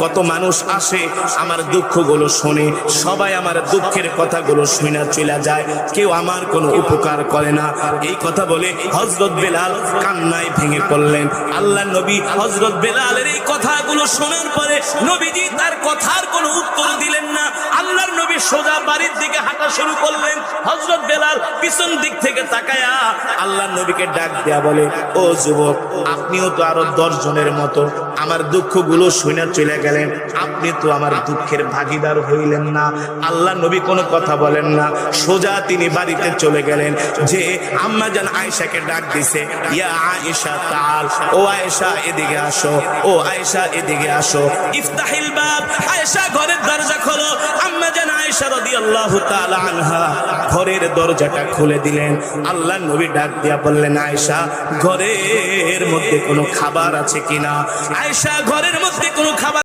কত মানুষ আসে আমার দুঃখগুলো শোনে, সবাই আমার দুঃখের কথাগুলো শুনে চলে যায়, কেউ আমার কোনো উপকার করে না। এই কথা বলে হযরত বেলাল কান্নায় ভেঙে পড়লেন। আল্লাহর নবী হযরত বেলালের এই কথাগুলো শোনার পরে নবীজি তার কথার কোনো উত্তর দিলেন না। আল্লাহর নবী সোজা বাড়ির দিকে হাঁটা শুরু করলেন। হযরত বেলাল পিছন দিক থেকে তাকায়া আল্লাহর নবীকে ডাক দেয়া বলে, ও যুবক, আপনিও তো আরো 10 জনের মতো আমার দুঃখগুলো শুনে চলে গেলেন, আপনি তো আমার দুঃখের ভাগীদার হইলেন না। আল্লাহ নবী কোনো কথা বলেন না, সোজা তিনি বাড়িতে চলে গেলেন। যে আম্মা জান আয়েশাকে ডাক দিছে, ইয়া আয়েশা তাআল, ও আয়েশা এদিকে আসো, ও আয়েশা এদিকে আসো, ইফতাহিল বাব, আয়েশা ঘরের দরজা খোলো। আম্মা জান আয়েশা রাদিয়াল্লাহু তাআলা আনহা ঘরের দরজাটা খুলে দিলেন। আল্লাহ নবী ডাক দিয়া বললেন, আয়েশা ঘরের মধ্যে কোনো খাবার আছে কিনা? আয়েশা ঘরের মধ্যে কোনো খাবার